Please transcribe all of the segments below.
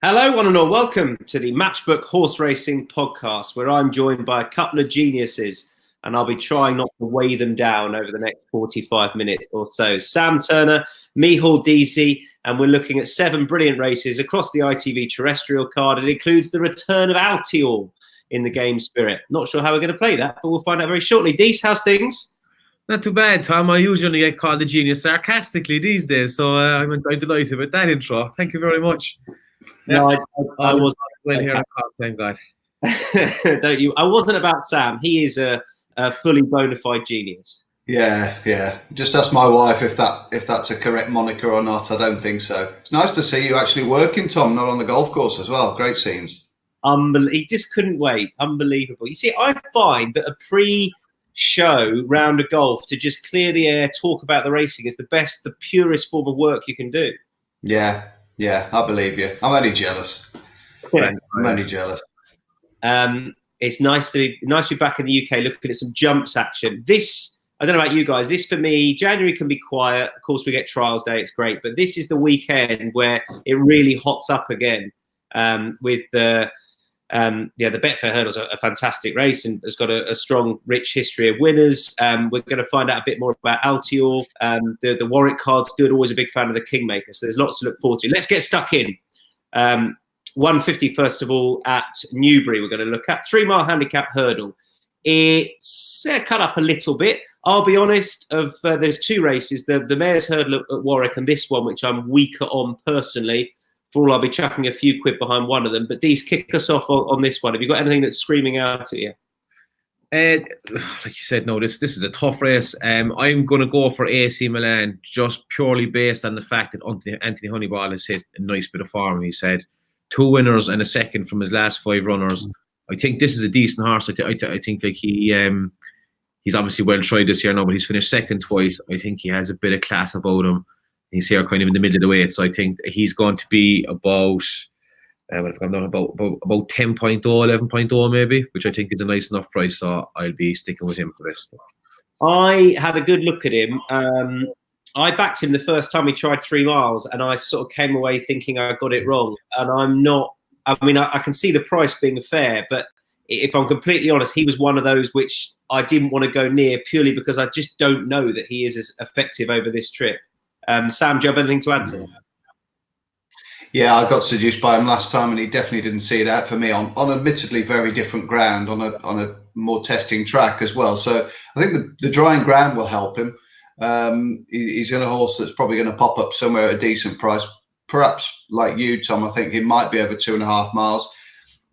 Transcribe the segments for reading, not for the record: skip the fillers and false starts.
Hello, one and all. Welcome to the Matchbook Horse Racing Podcast, where I'm joined by a couple of geniuses, and I'll be trying not to weigh them down over the next 45 minutes or so. Sam Turner, Micheál, Deasy, and we're looking at 7 brilliant races across the ITV terrestrial card. It includes the return of Altior in the game spirit. Not sure how we're going to play that, but we'll find out very shortly. Dease, how's things? Not too bad, Tom. I usually get called a genius sarcastically these days, so I'm delighted with that intro. Thank you very much. No, I was well here. Thank God. Don't you? I wasn't about Sam. He is a fully bona fide genius. Yeah. Just ask my wife if that's a correct moniker or not. I don't think so. It's nice to see you actually working, Tom, not on the golf course as well. Great scenes. He just couldn't wait. Unbelievable. You see, I find that a pre-show round of golf to just clear the air, talk about the racing is the purest form of work you can do. Yeah, I believe you. I'm only jealous. I'm only jealous. It's nice to be back in the UK looking at some jumps action. I don't know about you guys. This for me, January can be quiet. Of course, we get trials day. It's great, but this is the weekend where it really hots up again. With the Betfair Hurdle is a fantastic race and has got a strong, rich history of winners. We're going to find out a bit more about Altior. The Warwick card's good. Always a big fan of the Kingmaker, so there's lots to look forward to. Let's get stuck in. 150 first of all at Newbury. We're going to look at 3-mile handicap hurdle. It's cut up a little bit. I'll be honest. There's 2 races: the Mayor's Hurdle at Warwick and this one, which I'm weaker on personally. For all, I'll be chucking a few quid behind one of them. But these kick us off on this one. Have you got anything that's screaming out at you? Like you said, no, this is a tough race. I'm going to go for AC Milan just purely based on the fact that Anthony Honeyball has hit a nice bit of form. He's had 2 winners and a second from his last 5 runners. I think this is a decent horse. I think like he's obviously well tried this year now, but he's finished second twice. I think he has a bit of class about him. He's here kind of in the middle of the weight, so I think he's going to be about 10.0, 11.0 maybe, which I think is a nice enough price. So I'll be sticking with him for this. I had a good look at him. I backed him the first time he tried 3 miles, and I sort of came away thinking I got it wrong. And I'm not. I mean, I can see the price being fair, but if I'm completely honest, he was one of those which I didn't want to go near purely because I just don't know that he is as effective over this trip. Sam, do you have anything to add to that? Yeah, I got seduced by him last time, and he definitely didn't see it out for me on admittedly very different ground, on a more testing track as well. So I think the drying ground will help him. He's in a horse that's probably going to pop up somewhere at a decent price. Perhaps like you, Tom, I think he might be over 2.5 miles.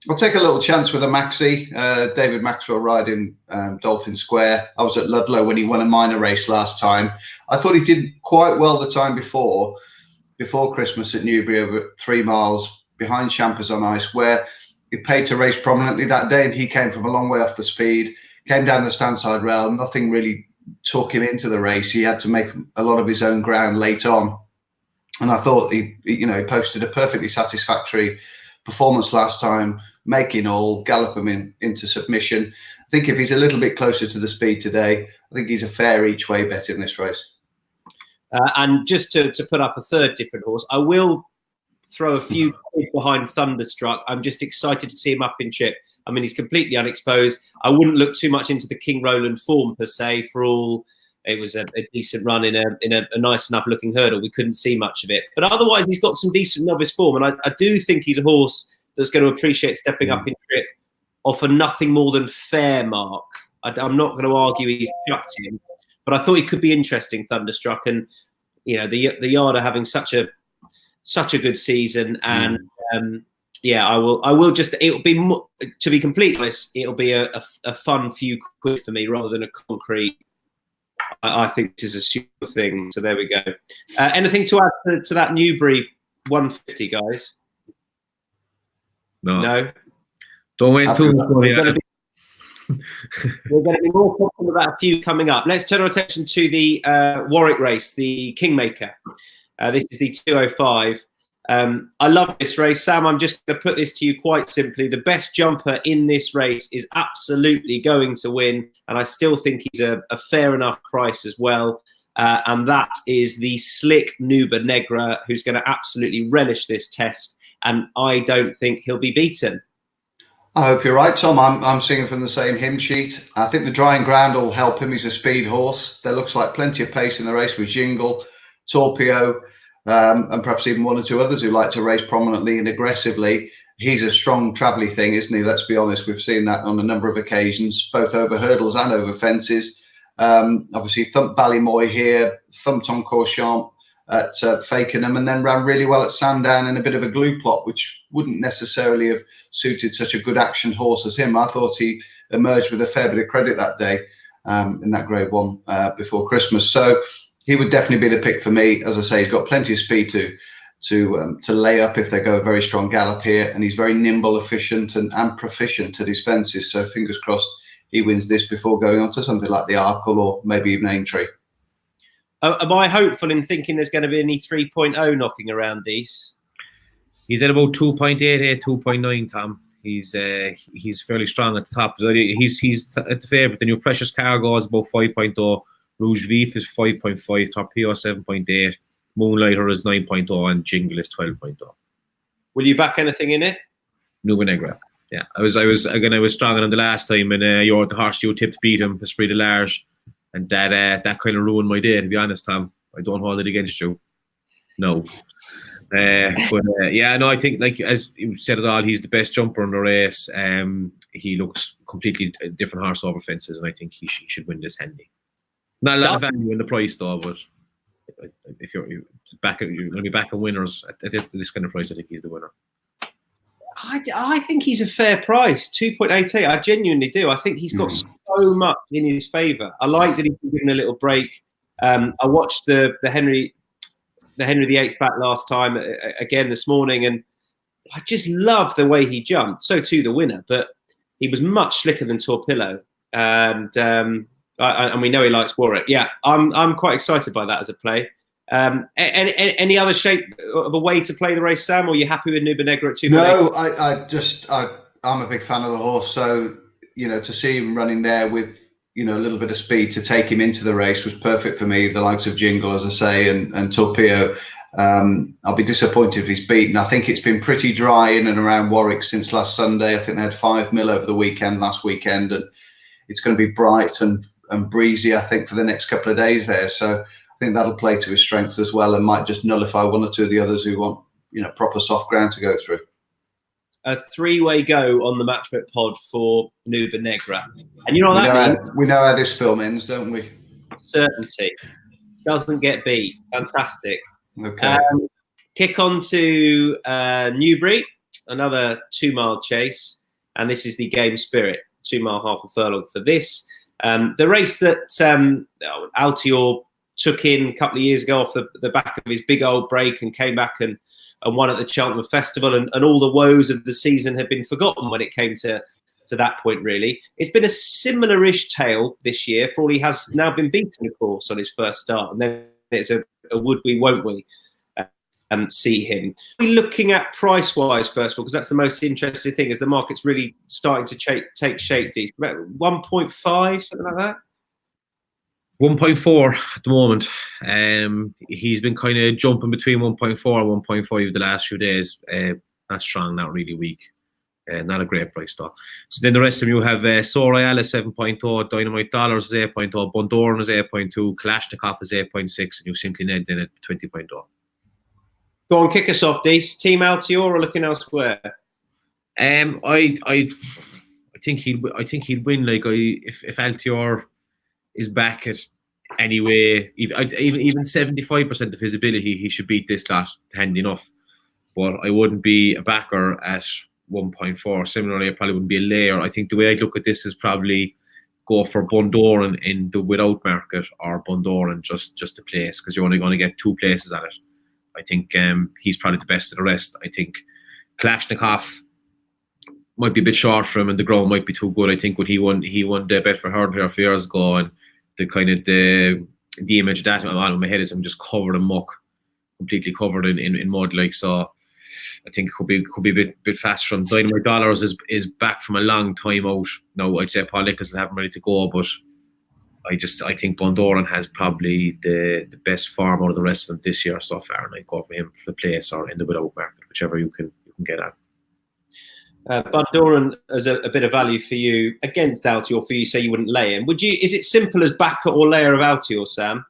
I'll take a little chance with a Maxi. David Maxwell riding Dolphin Square. I was at Ludlow when he won a minor race last time. I thought he did quite well the time before Christmas at Newbury, over 3 miles behind Champers on Ice, where he paid to race prominently that day, and he came from a long way off the speed, came down the standside rail. Nothing really took him into the race. He had to make a lot of his own ground late on. And I thought he posted a perfectly satisfactory performance last time, making all, gallop him into submission. I think if he's a little bit closer to the speed today, I think he's a fair each way bet in this race. And just to put up a third different horse, I will throw a few quid behind Thunderstruck. I'm just excited to see him up in chip. I mean, he's completely unexposed. I wouldn't look too much into the King Roland form per se. For all, it was a decent run in a nice enough looking hurdle. We couldn't see much of it, but otherwise he's got some decent novice form, and I do think he's a horse that's going to appreciate stepping up in trip off a nothing more than fair mark. I'm not going to argue he's chucked him, but I thought he could be interesting, Thunderstruck, and the Yard are having such a good season, and I will just. It'll be, to be completely honest, it'll be a fun few quid for me rather than a concrete. I think this is a super thing. So there we go. Anything to add to that Newbury 150, guys? No. Don't waste too much money. We're going to be more confident about a few coming up. Let's turn our attention to the Warwick race, the Kingmaker. This is the 205. I love this race. Sam, I'm just going to put this to you quite simply. The best jumper in this race is absolutely going to win, and I still think he's a fair enough price as well. And that is the slick Nuba Negra, who's going to absolutely relish this test and I don't think he'll be beaten. I hope you're right, Tom. I'm singing from the same hymn sheet. I think the drying ground will help him. He's a speed horse. There looks like plenty of pace in the race with Jingle, Torpio, and perhaps even one or two others who like to race prominently and aggressively. He's a strong travelly thing, isn't he? Let's be honest. We've seen that on a number of occasions, both over hurdles and over fences. Obviously, thumped Ballymoy here, thumped on Corchamps at Fakenham, and then ran really well at Sandown in a bit of a glue plot, which wouldn't necessarily have suited such a good action horse as him. I thought he emerged with a fair bit of credit that day in that Grade 1 before Christmas. So he would definitely be the pick for me. As I say, he's got plenty of speed to lay up if they go a very strong gallop here, and he's very nimble, efficient, and proficient at his fences. So fingers crossed he wins this before going on to something like the Arkle or maybe even Aintree. Am I hopeful in thinking there's going to be any 3.0 knocking around these? He's at about 2.88, 2.9, Tom. He's fairly strong at the top. He's at the favourite. The new Freshest Cargo is about 5.0. Rouge Vif is 5.5. Torpedo 7.8. Moonlighter is 9.0. And Jingle is 12.0. Will you back anything in it? Newbury and Warwick. Yeah, I was strong on him the last time, and the horse you tipped beat him, Esprit de Large. And that kind of ruined my day, to be honest, Tom. I don't hold it against you. No. I think, like, as you said it all, he's the best jumper in the race. He looks completely different horse over fences, and I think he should win this handy. Not a lot of value in the price, though, but if you're going to be backing winners at this kind of price, I think he's the winner. I think he's a fair price, 2.88. I genuinely do. I think he's got so much in his favour. I like that he's been given a little break. I watched the Henry VIII back last time again this morning, and I just love the way he jumped. So too the winner, but he was much slicker than Torpillo, and we know he likes Warwick. Yeah, I'm quite excited by that as a play. Any other shape of a way to play the race, Sam? Or are you happy with Newbury at 2.8? No, I'm a big fan of the horse. So, to see him running there with, a little bit of speed to take him into the race was perfect for me. The likes of Jingle, as I say, and Torpedo. I'll be disappointed if he's beaten. I think it's been pretty dry in and around Warwick since last Sunday. I think they had 5 mil over the last weekend, and it's going to be bright and breezy, I think, for the next couple of days there. So I think that'll play to his strengths as well, and might just nullify one or two of the others who want, proper soft ground to go through. A 3-way go on the Matchbook pod for Newbury Negra. And you know what that means? We know how this film ends, don't we? Certainty. Doesn't get beat. Fantastic. Okay. Kick on to Newbury, another 2-mile chase. And this is the Game Spirit, 2-mile half a furlong for this. The race that Altior took in a couple of years ago off the back of his big old break and came back and won at the Cheltenham Festival, and all the woes of the season had been forgotten when it came to that point, really. It's been a similar-ish tale this year, for all he has now been beaten, of course, on his first start. And then it's a would we, won't we see him. We're looking at price-wise, first of all, because that's the most interesting thing, is the market's really starting to take shape. About 1.5, something like that? 1.4 at the moment. He's been kind of jumping between 1.4 and 1.5 the last few days. Not strong, not really weak. Not a great price though. So then the rest of you have Sorayal is 7.0, Dynamite Dollars is 8.0, Bundoran is 8.2, Kalashnikov is 8.6, and you Simply Ned in at 20.0. Go on, kick us off, Deasy. Team Altior or looking elsewhere? I think he'd win. Like if Altior is back at anyway, even 75% of his ability, he should beat this lot handy enough. But I wouldn't be a backer at 1.4. Similarly, I probably wouldn't be a layer. I think the way I'd look at this is probably go for Bundoran in the without market, or Bundoran just to place, because you're only going to get 2 places at it. I think he's probably the best of the rest. I think Kalashnikov might be a bit short for him, and the ground might be too good. I think when he won the Betfair Hurdle here a few years ago, and the kind of the image that on my head is I'm just covered in muck, completely covered in mud, like. So I think it could be a bit fast from Dynamite Dollars is back from a long time out. Now I'd say Paul Nichols will have him ready to go, but I think Bundoran has probably the best form out of the rest of them this year so far, and I go for him for the place or in the without market, whichever you can can get at. Bundoran as a bit of value for you against Altior, for you say you wouldn't lay him. Would you? Is it simple as backer or layer of Altior, Sam?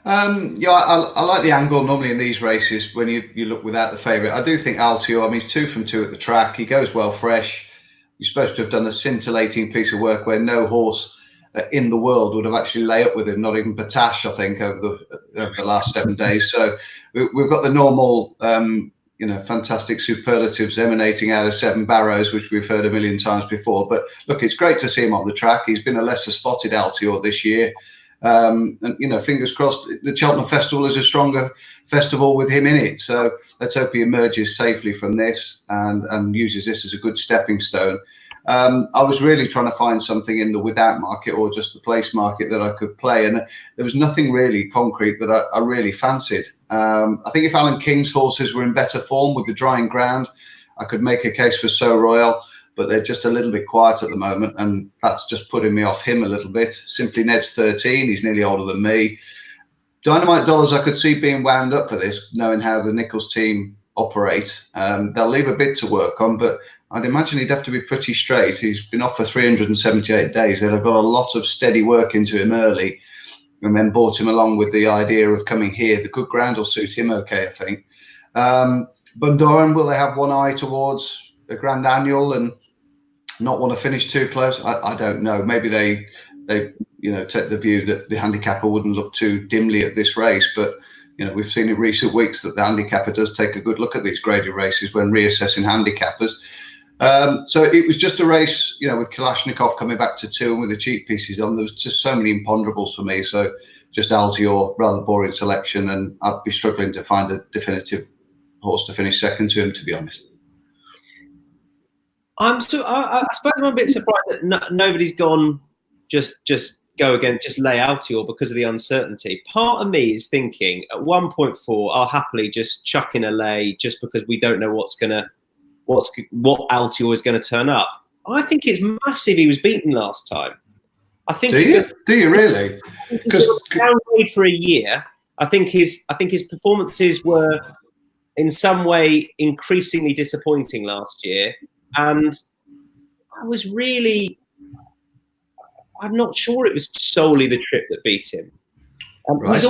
Yeah, I like the angle normally in these races when you look without the favourite. I do think Altior, I mean, he's 2 from 2 at the track. He goes well fresh. He's supposed to have done a scintillating piece of work where no horse in the world would have actually lay up with him, not even Patash, I think, over the last 7 days. So we've got the normal, fantastic superlatives emanating out of Seven Barrows, which we've heard a million times before. But look, it's great to see him on the track. He's been a lesser spotted Altior this year. And fingers crossed, the Cheltenham Festival is a stronger festival with him in it. So let's hope he emerges safely from this and uses this as a good stepping stone. I was really trying to find something in the without market or just the place market that I could play, and there was nothing really concrete that I really fancied. I think if Alan King's horses were in better form with the drying ground, I could make a case for So Royal, but they're just a little bit quiet at the moment, and that's just putting me off him a little bit. Simply Ned's 13, he's nearly older than me. Dynamite Dollars I could see being wound up for this, knowing how the Nichols team operate. They'll leave a bit to work on, but I'd imagine he'd have to be pretty straight. He's been off for 378 days. They'd have got a lot of steady work into him early and then brought him along with the idea of coming here. The good ground will suit him okay, I think. Bundoran, will they have one eye towards a Grand Annual and not want to finish too close? I don't know. Maybe they take the view that the handicapper wouldn't look too dimly at this race, but we've seen in recent weeks that the handicapper does take a good look at these graded races when reassessing handicappers. So it was just a race, with Kalashnikov coming back to 2 and with the cheap pieces on. There was just so many imponderables for me. So just Altior, rather boring selection, and I'd be struggling to find a definitive horse to finish second to him, to be honest. I suppose I'm a bit surprised that nobody's gone just go again, just lay Altior because of the uncertainty. Part of me is thinking at 1.4, I'll happily just chuck in a lay just because we don't know what Altior is going to turn up. I think it's massive he was beaten last time. I think. Do you really? Because downgrade for a year. I think his performances were in some way increasingly disappointing last year, and I'm not sure it was solely the trip that beat him. Right. He's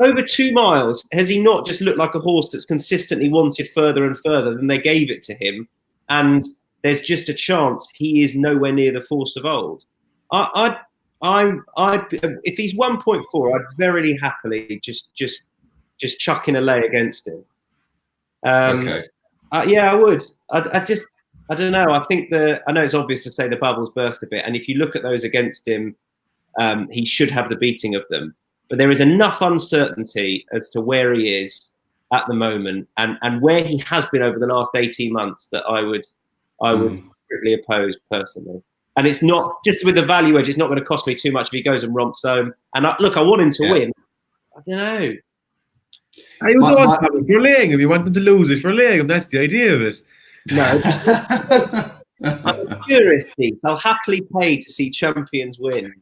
over 2 miles. Has he not just looked like a horse that's consistently wanted further and further than they gave it to him? And there's just a chance he is nowhere near the force of old. If he's 1.4, I'd very happily just chuck in a lay against him. Okay. Yeah, I would. I don't know. I know it's obvious to say the bubbles burst a bit, and if you look at those against him, he should have the beating of them. But there is enough uncertainty as to where he is at the moment and where he has been over the last 18 months that I would strictly oppose personally. And it's not just with the value edge. It's not going to cost me too much if he goes and romps home. And I want him to win. I don't know. I would want him for laying him. You want them to lose it for laying him. That's the idea of it. No. I'm curious, Pete. I'll happily pay to see champions win.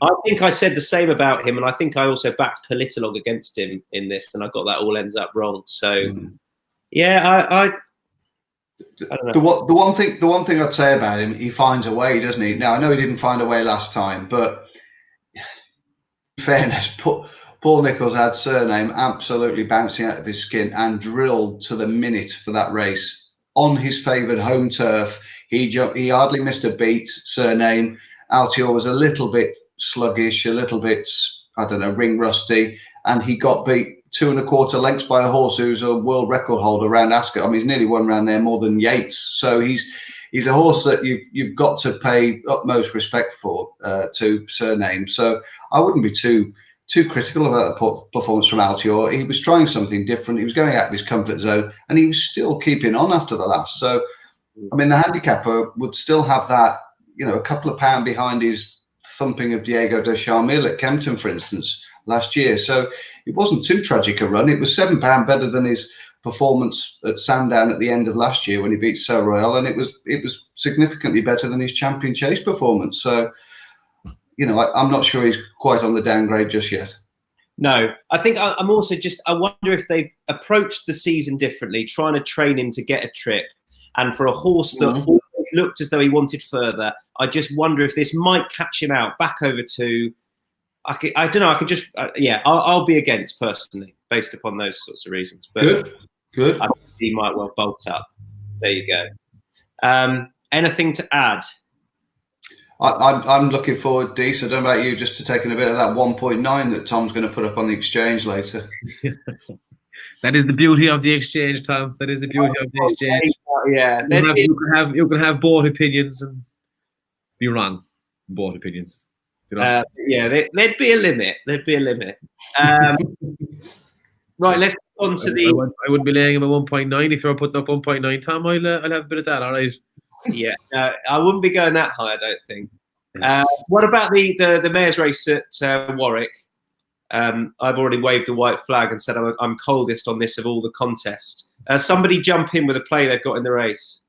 I think I said the same about him, and I think I also backed Politolog against him in this, and I got that all ends up wrong. So, I don't know. The one thing I'd say about him, he finds a way, doesn't he? Now I know he didn't find a way last time, but in fairness, Paul Nichols had Surname absolutely bouncing out of his skin and drilled to the minute for that race on his favoured home turf. He hardly missed a beat. Surname. Altior was a little bit sluggish, a little bit, ring rusty, and he got beat 2 1/4 lengths by a horse who's a world record holder around Ascot. I mean, he's nearly won around there more than Yates. So he's a horse that you've got to pay utmost respect for, to Surname. So I wouldn't be too critical about the performance from Altior. He was trying something different. He was going out of his comfort zone, and he was still keeping on after the last. So, I mean, the handicapper would still have that, a couple of pounds behind his thumping of Diego de Charmille at Kempton, for instance, last year. So it wasn't too tragic a run. It was £7 better than his performance at Sandown at the end of last year when he beat So Royal, and it was significantly better than his Champion Chase performance. So, I'm not sure he's quite on the downgrade just yet. No, I think I'm also I wonder if they've approached the season differently, trying to train him to get a trip. And for a horse that always looked as though he wanted further, I just wonder if this might catch him out back over to. I don't know. I could just, I'll be against personally, based upon those sorts of reasons. But Good. I think he might well bolt up. There you go. Anything to add? I'm looking forward, Dees. I don't know about you, just to taking a bit of that 1.9 that Tom's going to put up on the exchange later. That is the beauty of the exchange, Tom. That is the beauty of the exchange. Yeah, you can have both opinions and be wrong. Both opinions. You know? There'd be a limit. There'd be a limit. Right, let's go on to the. I wouldn't be laying him at 1.9 if you were putting up 1.9, Tom. I'll have a bit of that. All right. Yeah, I wouldn't be going that high, I don't think. What about the mayor's race at Warwick? I've already waved the white flag and said I'm coldest on this of all the contests. Somebody jump in with a play they've got in the race.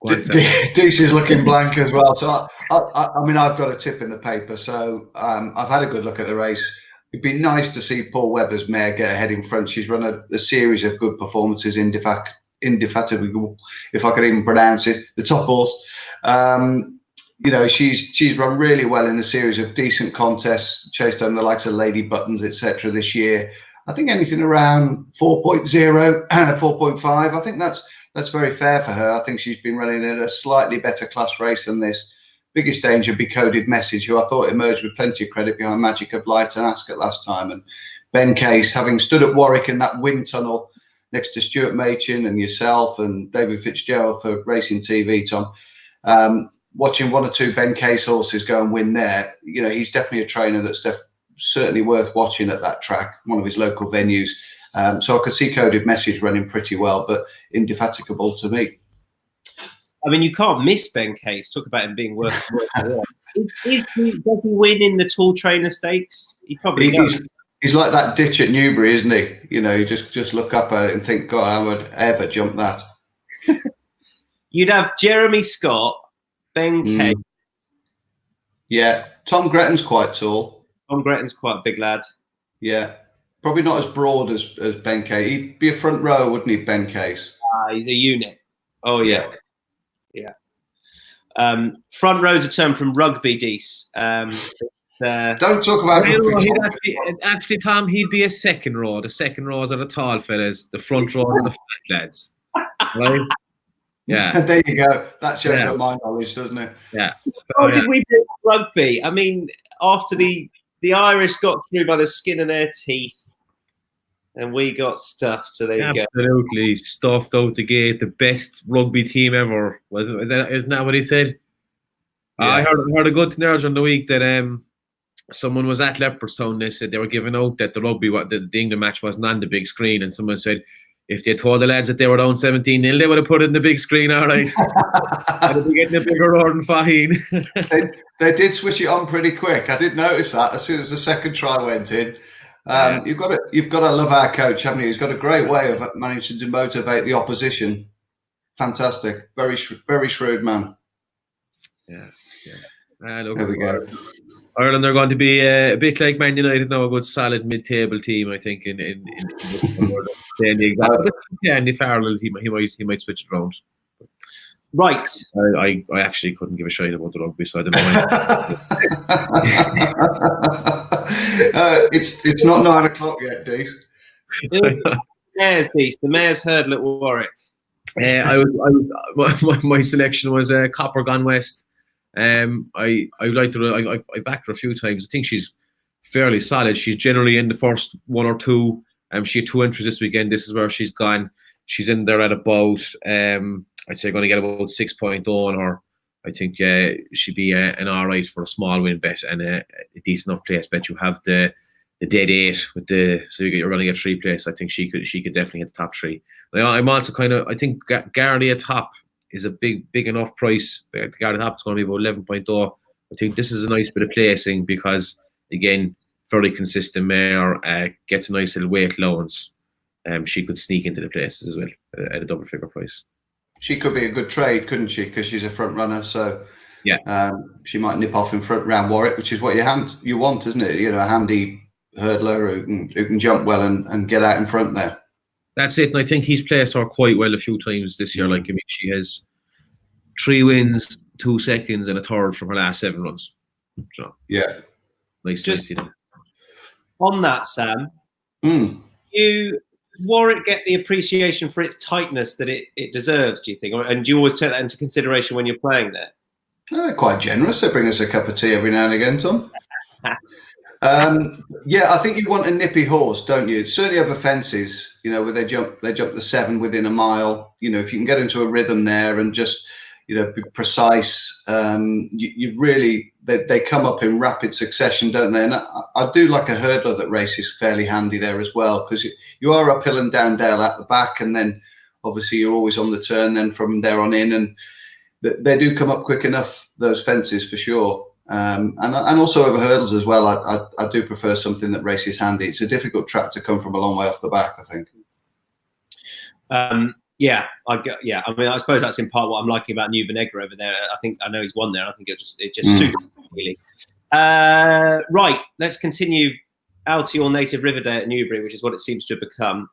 Deasy's looking blank as well. So I mean, I've got a tip in the paper. So I've had a good look at the race. It'd be nice to see Paul Webber's mare get ahead in front. She's run a series of good performances, indefatigable, if I could even pronounce it. The top horse. She's run really well in a series of decent contests, chased on the likes of Lady Buttons, etc. this year. I think anything around 4.0, 4.5. I think that's very fair for her. I think she's been running in a slightly better class race than this. Biggest danger, Becoded Message, who I thought emerged with plenty of credit behind Magic of Light and Ascot last time. And Ben Case, having stood at Warwick in that wind tunnel next to Stuart Machin and yourself and David Fitzgerald for Racing TV, Tom, watching one or two Ben Case horses go and win there, he's definitely a trainer that's certainly worth watching at that track, one of his local venues. So I could see Coded Message running pretty well, but indefatigable to me. I mean, you can't miss Ben Case. Talk about him being worth Does he win in the tall trainer stakes? He probably does. He's like that ditch at Newbury, isn't he? You just look up at it and think, God, I would ever jump that. You'd have Jeremy Scott, Ben Case. Yeah, Tom Gretton's quite tall. Tom Gretton's quite a big lad. Yeah, probably not as broad as Ben Case. He'd be a front row, wouldn't he, Ben Case? He's a unit. Oh, yeah. Front row's a term from rugby, Dees. Don't talk about rugby. Actually, Tom, he'd be a second row. The second rows are the tall fellas. The front row are the fat lads. Right? Yeah. There you go. That shows up my knowledge, doesn't it? Yeah. How did we do rugby? I mean, after the Irish got through by the skin of their teeth, and we got stuffed. So there you go. Absolutely stuffed out the gate. The best rugby team ever. Isn't that what he said? Yeah. I heard a good thing there during the week that someone was at Leopardstown. They said they were giving out that the England match wasn't on the big screen, and someone said if they told the lads that they were down 17-0, they would have put it in the big screen. All right, they'd be getting a bigger roar than fine. They did switch it on pretty quick. I did notice that as soon as the second try went in. You've got to love our coach, haven't you? He's got a great way of managing to motivate the opposition. Fantastic, very shrewd man. Yeah. There we go. Ireland are going to be a bit like Man United now, a good solid mid-table team, I think. In Andy Farrell, he might switch it around. Right. I actually couldn't give a shit about the rugby, so I don't know. It's not 9 o'clock yet, Dees. The Mayor's Hurdle at Warwick. My selection was Copper Gone West. I liked her. I backed her a few times. I think she's fairly solid. She's generally in the first one or two. She had 2 entries this weekend. This is where she's gone. She's in there at about I'd say going to get about 6.0 on her. I think she'd be an all right for a small win bet and a decent enough place bet. You have the dead 8 with so you're going to get 3 place. I think she could definitely hit the top 3. I'm also I think Gardy at top is a big enough price. Gardy top is going to be about 11.0. I think this is a nice bit of placing because again, fairly consistent mare, gets a nice little weight allowance. She could sneak into the places as well at a double figure price. She could be a good trade, couldn't she? Because she's a front runner. So Yeah. She might nip off in front round Warwick, which is what you want, isn't it? A handy hurdler who can jump well and get out in front there. That's it. And I think he's placed her quite well a few times this year. Like, I mean, she has 3 wins, 2 seconds, and a third from her last 7 runs. So, yeah. Nice. Just nice, on that, Sam, you Warwick get the appreciation for its tightness that it deserves, do you think? And do you always take that into consideration when you're playing there? They're quite generous. They bring us a cup of tea every now and again, Tom. I think you want a nippy horse, don't you? Certainly over fences, where they jump the 7 within a mile. If you can get into a rhythm there and just, be precise, you really, they come up in rapid succession, don't they? And I do like a hurdler that races fairly handy there as well, because you are uphill and down dale at the back, and then obviously you're always on the turn then from there on in, and they do come up quick enough, those fences, for sure. And also over hurdles as well. I do prefer something that races handy. It's a difficult track to come from a long way off the back, I think. I mean, I suppose that's in part what I'm liking about Newbury over there. I know he's won there. I think it just suits really. Right, let's continue out to your native river day at Newbury, which is what it seems to have become.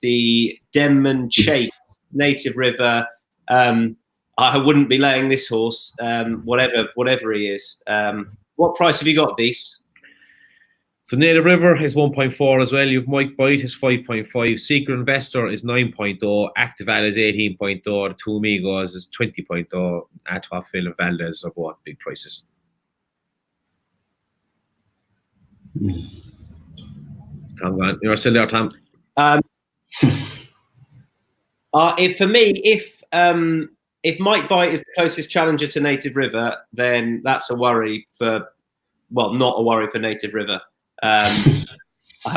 The Denman Chase native river. I wouldn't be laying this horse, whatever he is. What price have you got, Deasy? So Native River is 1.4 as well. You've Mike Bite is 5.5. Secret Investor is 9.0. Actival is 18.0. The Two Amigos is 20.0. Atwa, Phil and Valdez are both big prices. Tom, you're still there, Tom? For me, if Mike Bite is the closest challenger to Native River, then that's a worry not a worry for Native River. I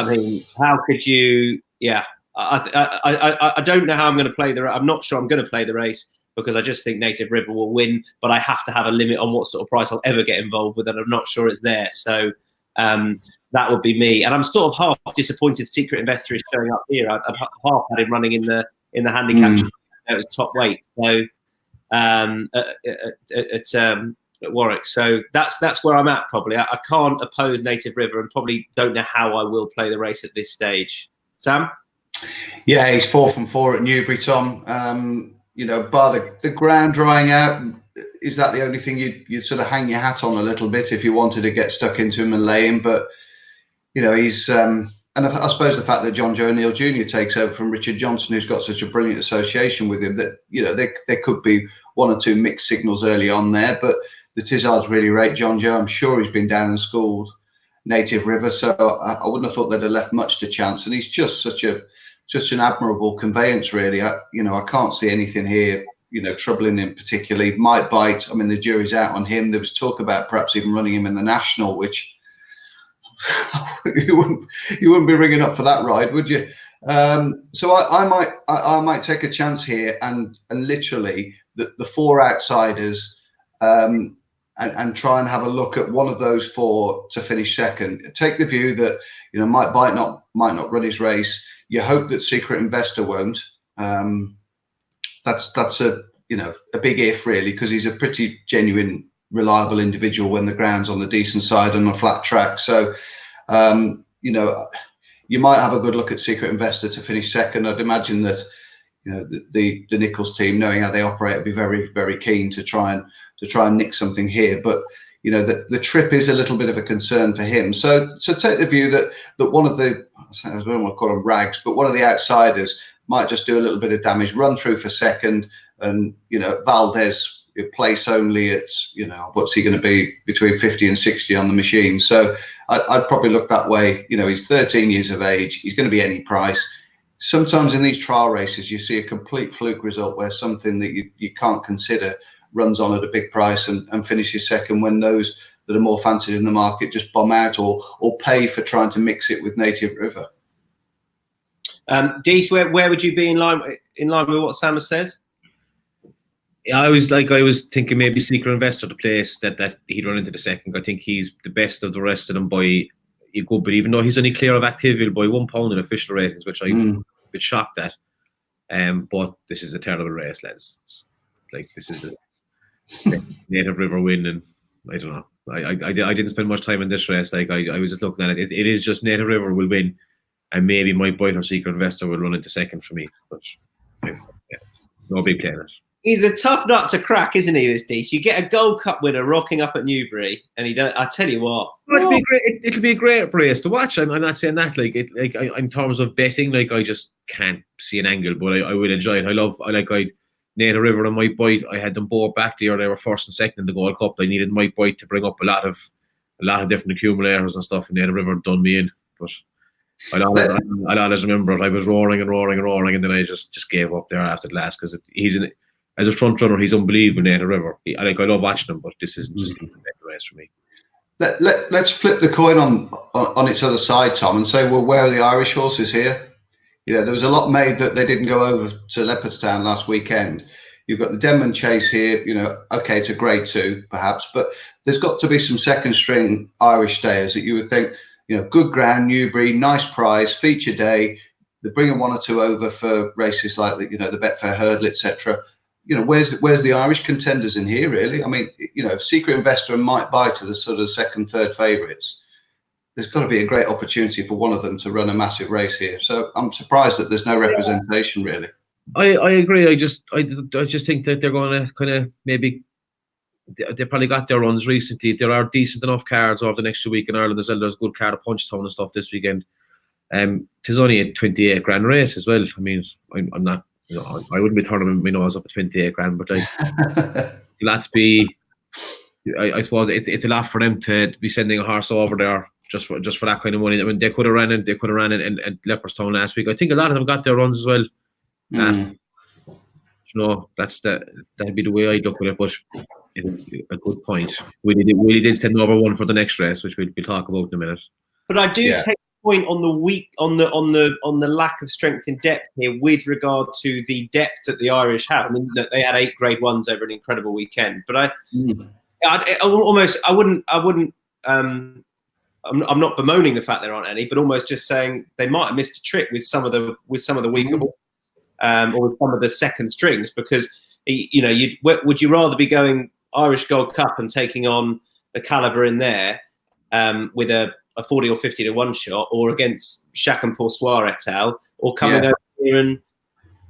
mean, how could you? Yeah, I don't know how I'm going to play I'm not sure I'm going to play the race, because I just think Native River will win, but I have to have a limit on what sort of price I'll ever get involved with, and I'm not sure it's there. So that would be me. And I'm sort of half disappointed Secret Investor is showing up here. I'd half had him running in the handicap. It was top weight. So at Warwick. So that's where I'm at probably. I can't oppose Native River, and probably don't know how I will play the race at this stage. Sam? Yeah, he's 4 from 4 at Newbury, Tom. Bar the ground drying out, is that the only thing you'd sort of hang your hat on a little bit if you wanted to get stuck into him and lay him? But, he's... and I suppose the fact that John Joe O'Neill Jr. takes over from Richard Johnson, who's got such a brilliant association with him, that, there could be 1 or 2 mixed signals early on there. But the Tizzards really rate John Joe. I'm sure he's been down and schooled Native River, so I wouldn't have thought they'd have left much to chance. And he's just such an admirable conveyance, really. I can't see anything here, troubling him particularly. Might Bite, I mean, the jury's out on him. There was talk about perhaps even running him in the National, which you wouldn't be ringing up for that ride, would you? So I might take a chance here and literally the 4 outsiders, and try and have a look at one of those 4 to finish second. Take the view that Mike Bite might not run his race. You hope that Secret Investor won't. That's a big if, really, because he's a pretty genuine, reliable individual when the ground's on the decent side and a flat track. So you might have a good look at Secret Investor to finish second. I'd imagine that the Nichols team, knowing how they operate, would be very, very keen to try and nick something here. But the trip is a little bit of a concern for him. So take the view that one of the, I don't want to call them rags, but one of the outsiders might just do a little bit of damage, run through for second, and Valdez place only at what's he going to be, between 50 and 60 on the machine. So I'd probably look that way. He's 13 years of age. He's going to be any price. Sometimes in these trial races, you see a complete fluke result where something that you can't consider runs on at a big price and finishes second, when those that are more fancied in the market just bomb out or pay for trying to mix it with Native River. Deasy, where would you be in line with what Sam says? Yeah, I was thinking maybe Secret Investor, the place that he'd run into the second. I think he's the best of the rest of them by a good bit, even though he's only clear of Activil by £1 in official ratings, which I'm a bit shocked at. But this is a terrible race, lads. Like, this is Native River win, and I don't know. I didn't spend much time in this race. Like I was just looking at it. It is just Native River will win, and maybe my Bite or Secret Investor will run into second for me. But no big play in it. He's a tough nut to crack, isn't he, this Deasy? You get a Gold Cup winner rocking up at Newbury, and he don't. I tell you what, it'll be great. It'll be a great race to watch. I'm not saying that in terms of betting, like I just can't see an angle, but I will enjoy it. Native River and Might Bite. I had them both back there. They were first and second in the Gold Cup. I needed Might Bite to bring up a lot of different accumulators and stuff, and Native River done me in. But I always remember it. I was roaring, and then I just gave up there after the last because as a front runner, he's unbelievable, Native River. I love watching him, but this isn't just a race for me. Let's flip the coin on its other side, Tom, and say, well, where are the Irish horses here? There was a lot made that they didn't go over to Leopardstown last weekend. You've got the Denman chase here. Okay, it's a grade 2 perhaps, but there's got to be some second string Irish stayers that you would think, good ground, Newbury, nice prize, feature day. They're bringing 1 or 2 over for races like the Betfair Hurdle, etc. Where's the Irish contenders in here, really? I mean, Secret Investor and Might Bite are the sort of second, third favourites. There's got to be a great opportunity for one of them to run a massive race here. So I'm surprised that there's no representation, really. I agree. I just think that they're going to kind of maybe they probably got their runs recently. There are decent enough cards over the next 2 weeks in Ireland as well. There's a good card of Punchtown and stuff this weekend. Tis only a 28 grand race as well. I mean, I'm not. I wouldn't be turning my nose up at 28 grand, but it's a lot to be. I suppose it's a lot for them to be sending a horse over there just for that kind of money. I mean, they could have ran in Leopardstown last week. I think a lot of them got their runs as well. That'd be the way I look at it. But it's a good point. We did send over one for the next race, which we'll talk about in a minute. But I do take the point on the lack of strength in depth here with regard to the depth that the Irish have. I mean, that they had 8 grade 1s over an incredible weekend. But I'm not bemoaning the fact there aren't any, but almost just saying they might have missed a trick with some of the weaker balls, or with some of the second strings, because would you rather be going Irish Gold Cup and taking on the calibre in there with a 40 or 50 to 1 shot, or against Chac and Poursoir et al, or coming over here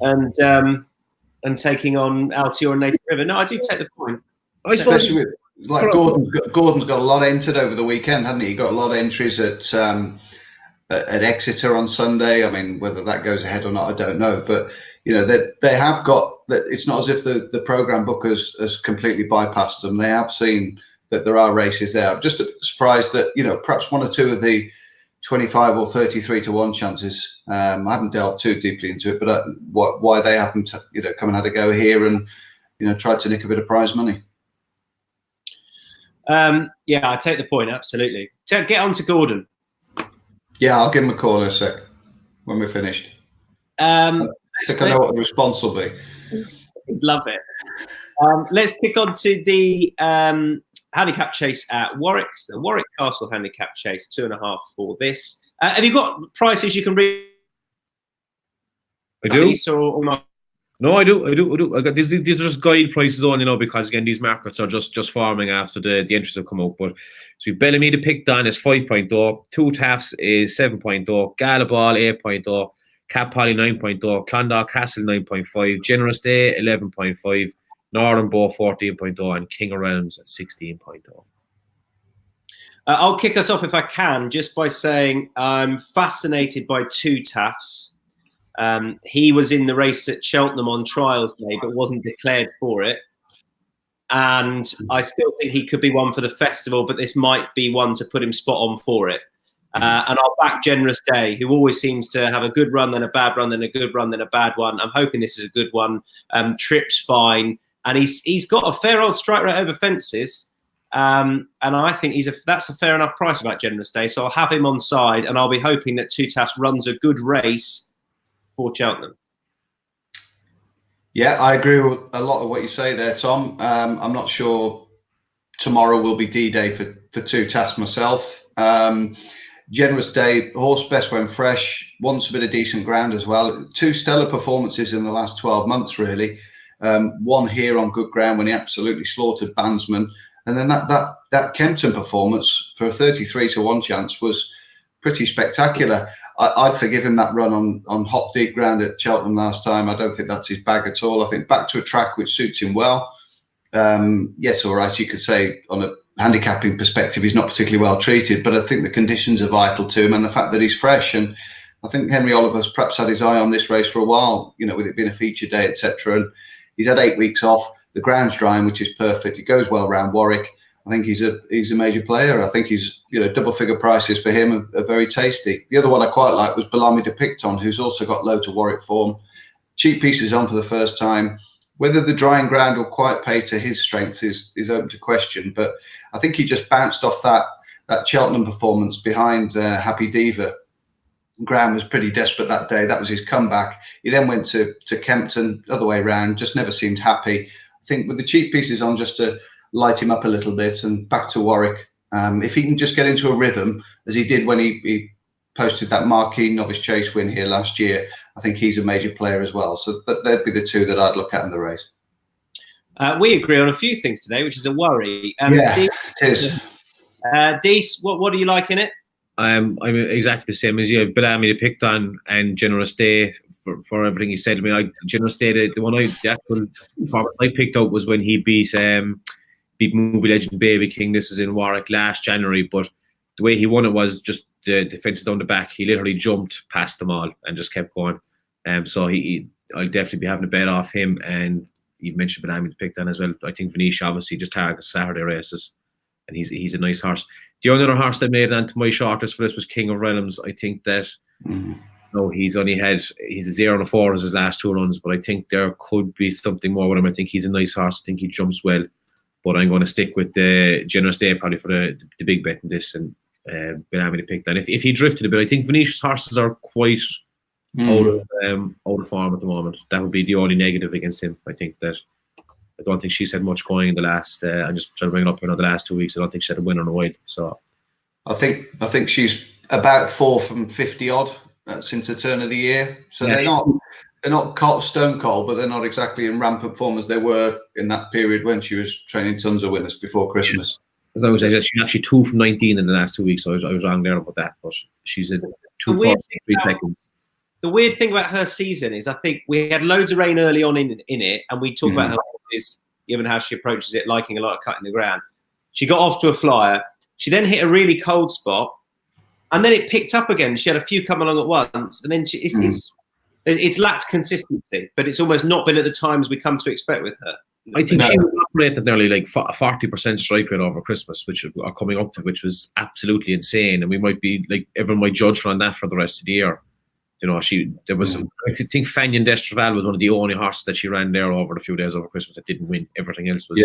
and taking on Altior and Native River? No, I do take the point. I suppose. Like Gordon's got a lot entered over the weekend, hasn't he? He got a lot of entries at Exeter on Sunday. I mean, whether that goes ahead or not, I don't know. But they have got. It's not as if the program book has completely bypassed them. They have seen that there are races there. I'm just surprised that perhaps 1 or 2 of the 25 or 33 to 1 chances. I haven't delved too deeply into it, but why they haven't come and had a go here and tried to nick a bit of prize money. I take the point, absolutely. Get on to Gordon. Yeah, I'll give him a call in a sec when we're finished. I think I know what the response will be. Love it. Let's kick on to the handicap chase at Warwick. So the Warwick Castle handicap chase, 2.5 for this. Have you got prices you can read? I do. Or not? No, I do. I got these are just guide prices on, because again these markets are just forming after the entries have come out. But so Bellamy the Pick Dan is 5.0, 2 Taffs is 7.0, Galaball 8.0, Cap Polly 9.0, Clondalk Castle 9.5, Generous Day 11.5, Northern Bow 14.0, and King of Realms at 16.0. I'll kick us off if I can, just by saying I'm fascinated by 2 Taffs. He was in the race at Cheltenham on trials day, but wasn't declared for it. And I still think he could be one for the festival, but this might be one to put him spot on for it. And I'll back Generous Day, who always seems to have a good run, then a bad run, then a good run, then a bad one. I'm hoping this is a good one. Trips fine. And he's got a fair old strike rate over fences. And I think that's a fair enough price about Generous Day. So I'll have him on side, and I'll be hoping that 2 Taffs runs a good race for Cheltenham. Yeah, I agree with a lot of what you say there, Tom. I'm not sure tomorrow will be D-Day for 2 Taffs myself. Generous Day, horse best when fresh, wants a bit of decent ground as well. 2 stellar performances in the last 12 months, really. One here on good ground when he absolutely slaughtered Bandsman. And then that Kempton performance for a 33-1 chance was pretty spectacular. I'd forgive him that run on hot, deep ground at Cheltenham last time. I don't think that's his bag at all. I think back to a track which suits him well. Yes, all right, you could say on a handicapping perspective, he's not particularly well treated, but I think the conditions are vital to him and the fact that he's fresh. And I think Henry Oliver's perhaps had his eye on this race for a while, with it being a feature day, etc. And he's had 8 weeks off. The ground's drying, which is perfect. It goes well around Warwick. I think he's a major player. I think he's, double figure prices for him are very tasty. The other one I quite like was Bellamy de Picton, who's also got loads of Warwick form. Cheap pieces on for the first time. Whether the drying ground will quite pay to his strengths is open to question. But I think he just bounced off that Cheltenham performance behind Happy Diva. Graham was pretty desperate that day. That was his comeback. He then went to Kempton, other way around, just never seemed happy. I think with the cheap pieces on, just to light him up a little bit, and back to Warwick. If he can just get into a rhythm, as he did when he posted that marquee Novice Chase win here last year, I think he's a major player as well. So they'd be the two that I'd look at in the race. We agree on a few things today, which is a worry. Yeah, it is. Deas, what do you like in it? I'm exactly the same as you. Bellamy de Picton and Generous Day for everything he said to me. Generous Day, the actual part I picked out was when he beat movie legend Baby King. This is in Warwick last January, but the way he won it was just the defences down the back. He literally jumped past them all and just kept going. So I'll definitely be having a bet off him. And you mentioned Bellamy de Picton as well. I think Vanish obviously just targets Saturday races, and he's a nice horse. The only other horse that made it onto my shortlist for this was King of Realms. I think that he's a 0 and a 4 as his last 2 runs, but I think there could be something more with him. I think he's a nice horse. I think he jumps well, but I'm going to stick with the Generous Day probably for the big bet in this, and Bellamy de Picton. If he drifted a bit, I think Venetia's horses are quite out of form at the moment. That would be the only negative against him. I think that I don't think she's had much going in the last. I'm just trying to bring it up here now. The last 2 weeks, I don't think she had a winner in a while. So I think she's about 4 from 50 odd since the turn of the year. So they're not stone cold, but they're not exactly in rampant form as they were in that period when she was training tons of winners before Christmas. She's actually 2 from 19 in the last 2 weeks. So I was wrong there about that, but she's in 2 3 seconds. The weird thing about her season is I think we had loads of rain early on in it, and we talked about her horses, given how she approaches it, liking a lot of cutting the ground. She got off to a flyer. She then hit a really cold spot, and then it picked up again. She had a few come along at once, and then it's lacked consistency, but it's almost not been at the times we come to expect with her. I think she was operating nearly like 40% strike rate over Christmas, which are coming up to, which was absolutely insane, and we might be like everyone might judge her on that for the rest of the year. I think Fagnon d'Estraval was one of the only horses that she ran there over the few days over Christmas that didn't win. Everything else was,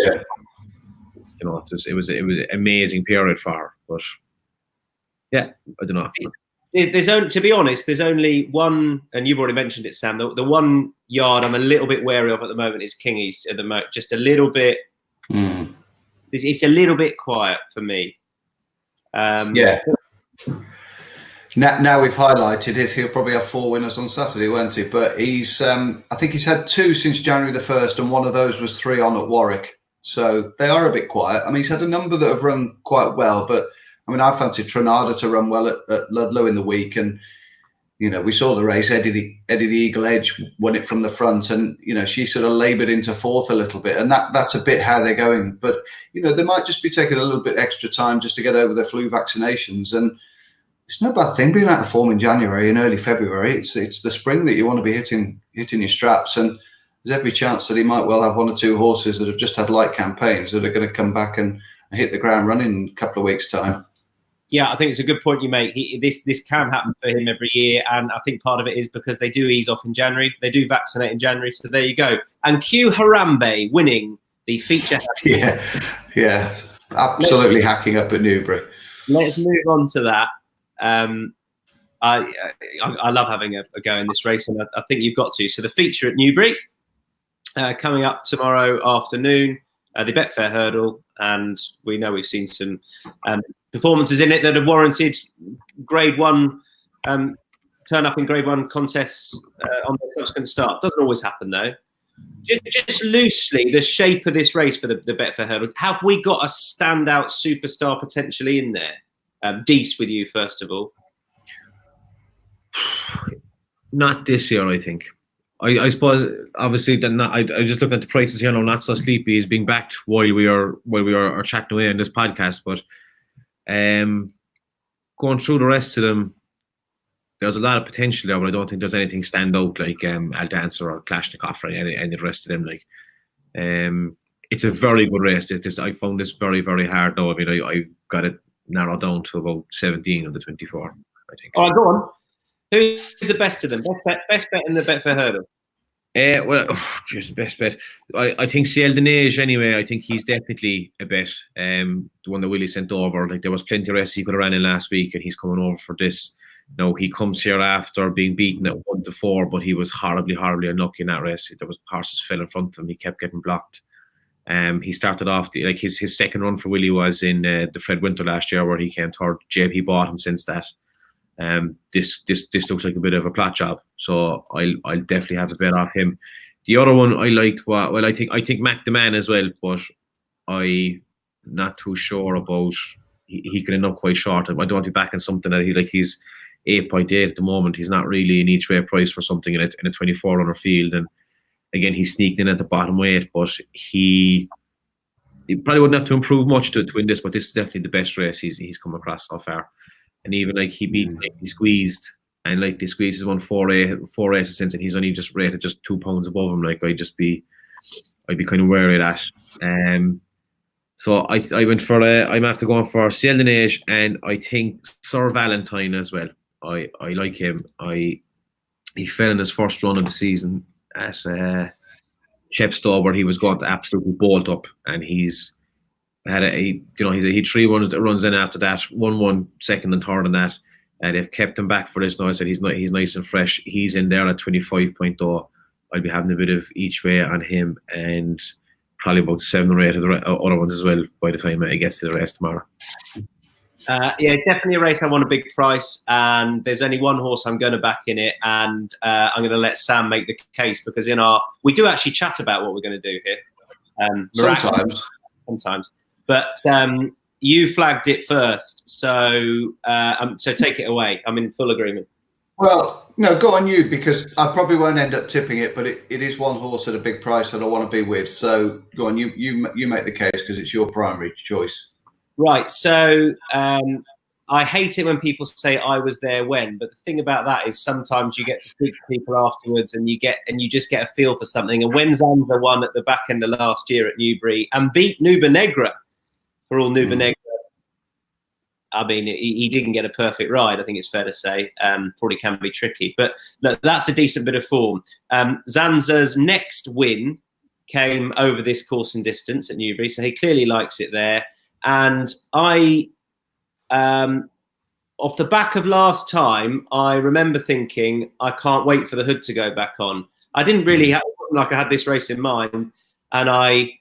it was an amazing period for her. But yeah, I don't know. To be honest, there's only one, and you've already mentioned it, Sam. The one yard I'm a little bit wary of at the moment is King East at the moment. Just a little bit. It's a little bit quiet for me. Now we've highlighted it, he'll probably have 4 winners on Saturday, won't he? But he's, I think he's had 2 since January the 1st, and one of those was 3 on at Warwick. So they are a bit quiet. I mean, he's had a number that have run quite well, but I mean, I fancied Trinada to run well at Ludlow in the week, and we saw the race. Eddie the Eagle Edge won it from the front, and she sort of laboured into 4th a little bit, and that's a bit how they're going. But they might just be taking a little bit extra time just to get over their flu vaccinations, and it's no bad thing being out of form in January and early February. It's the spring that you want to be hitting your straps, and there's every chance that he might well have 1 or 2 horses that have just had light campaigns that are going to come back and hit the ground running in a couple of weeks' time. Yeah, I think it's a good point you make. This can happen for him every year, and I think part of it is because they do ease off in January. They do vaccinate in January, so there you go. And Q Harambe winning the feature. Yeah, absolutely hacking up at Newbury. Let's move on to that. I love having a go in this race, and I think you've got to. So the feature at Newbury coming up tomorrow afternoon, the Betfair Hurdle, and we know we've seen some performances in it that have warranted Grade 1 turn up in Grade 1 contests on their subsequent start. Doesn't always happen though. Just loosely, the shape of this race for the Betfair Hurdle. Have we got a standout superstar potentially in there? Deasy, with you first of all. Not this year, I think. I suppose obviously I just look at the prices here now. Not So Sleepy is being backed while we are chatting away on this podcast, but going through the rest of them, there's a lot of potential there, but I don't think there's anything stand out like Al Dancer or Kalashnikov or any of the rest of them. Like, it's a very good race. I found this very, very hard now. I mean, I got it narrowed down to about 17 of the 24, I think. All right, go on. Who's the best of them? Best bet in the Betfair Hurdle? Just the best bet. I think Ciel de Neige anyway. I think he's definitely a bet. The one that Willie sent over. Like, there was plenty of races he could have ran in last week, and he's coming over for this. No, he comes here after being beaten at 1-4, but he was horribly, horribly unlucky in that race. There was horses fell in front of him. He kept getting blocked. He started off his second run for Willie was in the Fred Winter last year, where he came third. JP bought him since that. This looks like a bit of a plot job, so I'll definitely have a bet off him. The other one I liked, I think Mac the Man as well, but I'm not too sure about. He could end up quite short. I don't want to be backing something that he's 8.8 at the moment. He's not really an each way price for something in a 24 runner field, and again he sneaked in at the bottom weight, but he probably wouldn't have to improve much to win this. But this is definitely the best race he's come across so far. And even like he beat Lightly Squeezed, and Lightly Squeezed has won four races since, and he's only just rated just 2 pounds above him. Like, I'd be kind of wary of that. So I went for I'm after going for Ciel de Neige, and I think Sir Valentine as well. I like him. He fell in his first run of the season at Chepstow, where he was going to absolutely bolt up, and he's had he 3 runs in after that, won second and third in that, and they've kept him back for this now. I said he's nice and fresh. He's in there at 25.0. I'll be having a bit of each way on him, and probably about 7 or 8 of the other ones as well by the time it gets to the race tomorrow. Yeah, definitely a race I want a big price, and there's only one horse I'm going to back in it, and I'm going to let Sam make the case, because we do actually chat about what we're going to do here. Sometimes. But you flagged it first, so take it away. I'm in full agreement. Well, no, go on you, because I probably won't end up tipping it, but it is one horse at a big price that I want to be with. So go on, you make the case, because it's your primary choice. Right. So I hate it when people say I was there when, but the thing about that is sometimes you get to speak to people afterwards, and you just get a feel for something. And when Zanza won at the back end of last year at Newbury and beat Nuba Negra, for all Nuba Negra, I mean, he didn't get a perfect ride, I think it's fair to say. Probably can be tricky, but look, that's a decent bit of form. Zanza's next win came over this course and distance at Newbury, so he clearly likes it there. And off the back of last time, I remember thinking, I can't wait for the hood to go back on. I didn't really it wasn't like I had this race in mind, and I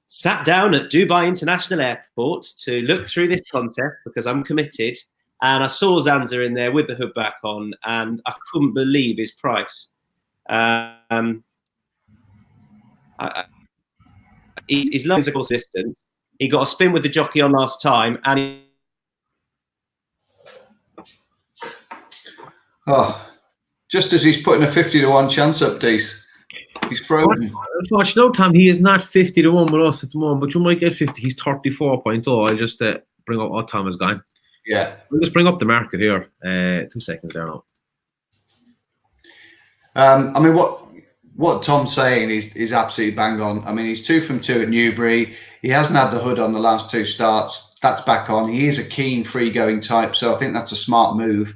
sat down at Dubai International Airport to look through this contest because I'm committed, and I saw Zanza in there with the hood back on, and I couldn't believe his price. He's long as a course distance. He got a spin with the jockey on last time, and just as he's putting a 50-1 chance up, Deasy. He's frozen. No, Tom, he is not 50-1 with us at the moment, but you might get 50. He's 34.0. I'll just bring up what Tom has gone. Yeah. We'll just bring up the market here. 2 seconds there now. I mean, what Tom's saying is absolutely bang on. I mean, he's 2 from 2 at Newbury. He hasn't had the hood on the last 2 starts. That's back on. He is a keen, free-going type, so I think that's a smart move.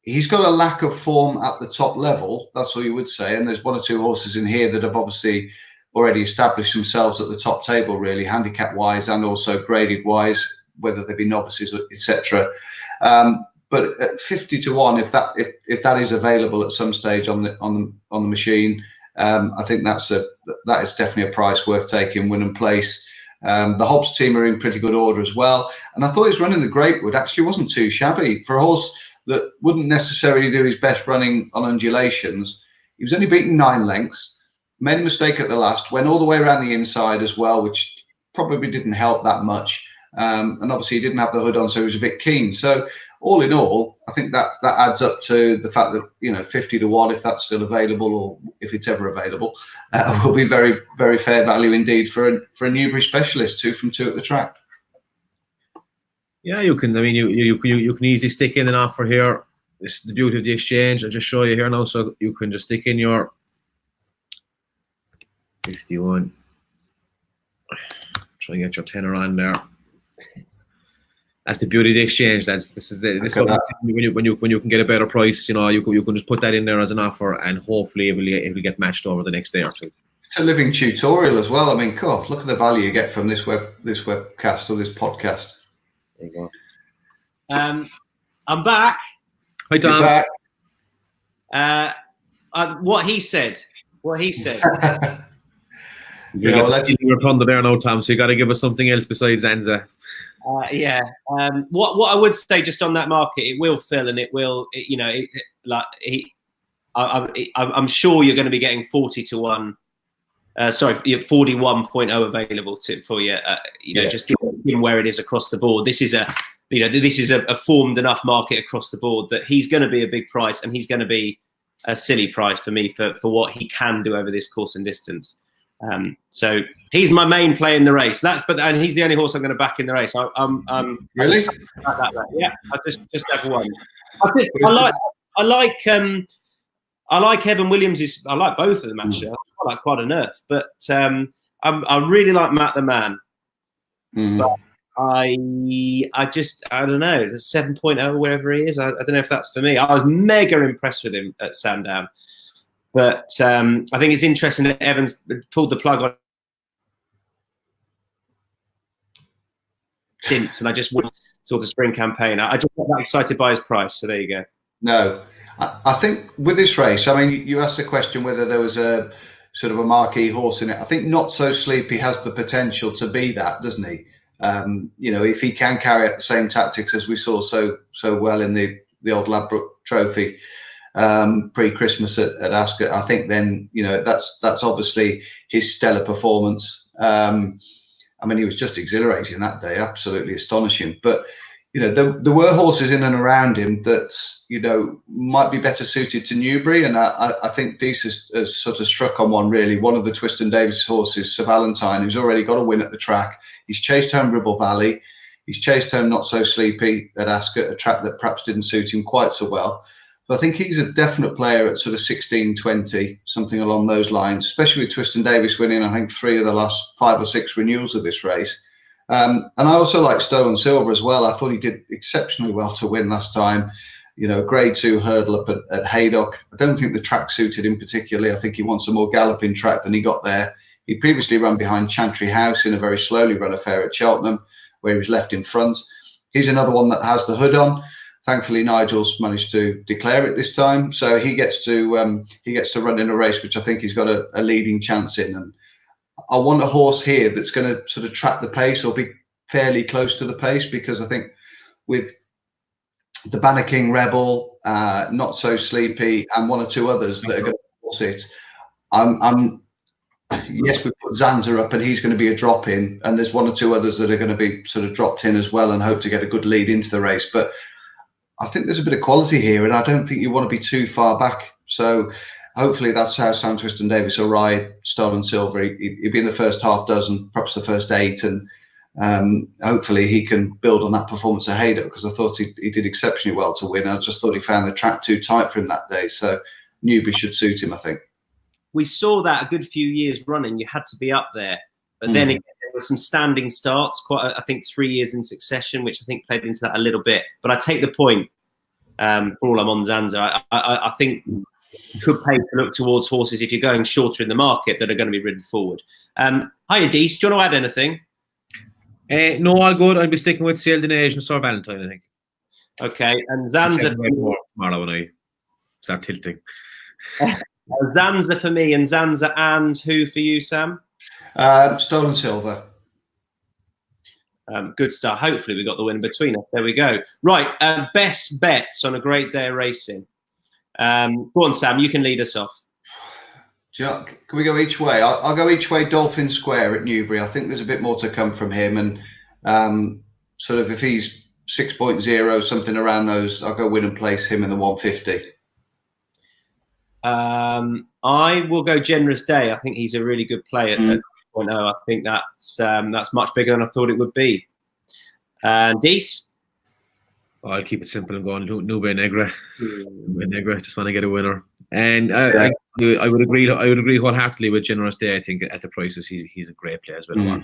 He's got a lack of form at the top level. That's all you would say. And there's 1 or 2 horses in here that have obviously already established themselves at the top table, really, handicap-wise and also graded-wise, whether they be novices, etc. But at 50-1, if that is available at some stage on the machine, I think that is definitely a price worth taking. Win and place. The Hobbs team are in pretty good order as well. And I thought his running the Greatwood actually wasn't too shabby for a horse that wouldn't necessarily do his best running on undulations. He was only beaten 9 lengths. made a mistake at the last, went all the way around the inside as well, which probably didn't help that much. And obviously he didn't have the hood on, so he was a bit keen. So all in all, I think that adds up to the fact that 50 to 1, if that's still available, or if it's ever available, will be very, very fair value indeed for a Newbury specialist, 2 from 2 at the track. Yeah, you can. I mean, you can easily stick in an offer here. This is the beauty of the exchange. I'll just show you here now, so you can just stick in your 51. Try and get your tenner on there. That's the beauty of the exchange. When you can get a better price, you can just put that in there as an offer, and hopefully it will get matched over the next day or two. It's a living tutorial as well. I mean, God, look at the value you get from this webcast or this podcast. There you go. I'm back. Hi, Tom. You're back. What he said. You're thunder there now, Tom. So you got to give us something else besides Zanza. Yeah. What I would say just on that market, it will fill, and it will. I'm sure you're going to be getting 40 to 1. 41.0 available for you. Just given where it is across the board. This is a formed enough market across the board that he's going to be a big price, and he's going to be a silly price for me for what he can do over this course and distance. So he's my main play in the race. And he's the only horse I'm going to back in the race. Really? Yeah, I just have one. I like Evan Williams. I like both of them actually. I like quite a nerf, but I really like Matt the Man. But I don't know, the 7.0 wherever he is. I don't know if that's for me. I was mega impressed with him at Sandown, but I think it's interesting that Evans pulled the plug on since, and I just went sort of spring campaign. I just got that excited by his price. So there you go. No, I think with this race, I mean, you asked the question whether there was a sort of a marquee horse in it. I think Not So Sleepy has the potential to be that, doesn't he? If he can carry out the same tactics as we saw so well in the old Ladbroke Trophy pre-Christmas at Ascot, I think then that's obviously his stellar performance. I mean, he was just exhilarating that day, absolutely astonishing. But there were horses in and around him that might be better suited to Newbury, and I think Deasy has sort of struck on one really. One of the Twiston Davis horses, Sir Valentine, who's already got a win at the track. He's chased home Ribble Valley. He's chased home Not So Sleepy at Ascot, a track that perhaps didn't suit him quite so well. But I think he's a definite player at sort of 16, 20, something along those lines, especially with Twiston Davis winning, I think, 3 of the last 5 or 6 renewals of this race. And I also like Stolen Silver as well. I thought he did exceptionally well to win last time. Grade 2 hurdle up at Haydock. I don't think the track suited him particularly. I think he wants a more galloping track than he got there. He previously ran behind Chantry House in a very slowly run affair at Cheltenham, where he was left in front. He's another one that has the hood on. Thankfully, Nigel's managed to declare it this time, so he gets to run in a race which I think he's got a leading chance in. And I want a horse here that's going to sort of trap the pace or be fairly close to the pace, because I think with the Banner King Rebel, Not So Sleepy, and 1 or 2 others that are going to force it, yes, we put Zanza up and he's going to be a drop in, and there's 1 or 2 others that are going to be sort of dropped in as well and hope to get a good lead into the race. But I think there's a bit of quality here, and I don't think you want to be too far back. So hopefully that's how Sam Twiston Davis will ride Stolen Silver. He'd be in the first half dozen, perhaps the first 8, and hopefully he can build on that performance at Haydock, because I thought he did exceptionally well to win. I just thought he found the track too tight for him that day. So Newbury should suit him, I think. We saw that a good few years running. You had to be up there, but then again, there were some standing starts, I think 3 years in succession, which I think played into that a little bit. But I take the point. For all I'm on Zanza, I think you could pay to look towards horses if you're going shorter in the market that are going to be ridden forward. Hiya, Deasy, do you want to add anything? No, I'll go. I'll be sticking with Sail Denage and Sir Valentine, I think. Okay, and Zanza tomorrow when I start tilting. Zanza for me, and Zanza and who for you, Sam? Stolen Silver. Good start. Hopefully we got the win between us. There we go. Right, best bets on a great day of racing. Go on, Sam, you can lead us off. Can we go each way? I'll go each way. Dolphin Square at Newbury. I think there's a bit more to come from him, and sort of if he's 6.0, something around those, I'll go win and place him in the 150. I will go Generous Day. I think he's a really good player at 3.0. I think that's much bigger than I thought it would be. And Dees? I'll keep it simple and go on Newbury and Negra. Negra, just want to get a winner. And I would agree. I would agree wholeheartedly with Generous Day. I think at the prices, he's a great player as well.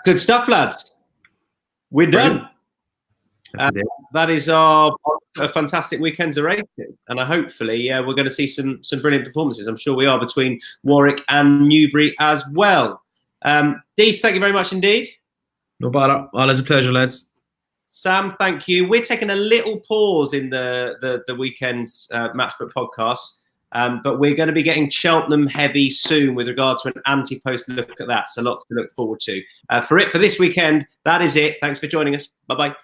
Good stuff, lads. We're done. That is our fantastic weekends of racing, and hopefully we're going to see some brilliant performances. I'm sure we are, between Warwick and Newbury as well. Dees, thank you very much indeed. No bother. Always a pleasure, lads. Sam, thank you. We're taking a little pause in the weekend's Matchbook podcast, but we're going to be getting Cheltenham heavy soon with regard to an anti-post look at that. So lots to look forward to. For this weekend, that is it. Thanks for joining us. Bye-bye.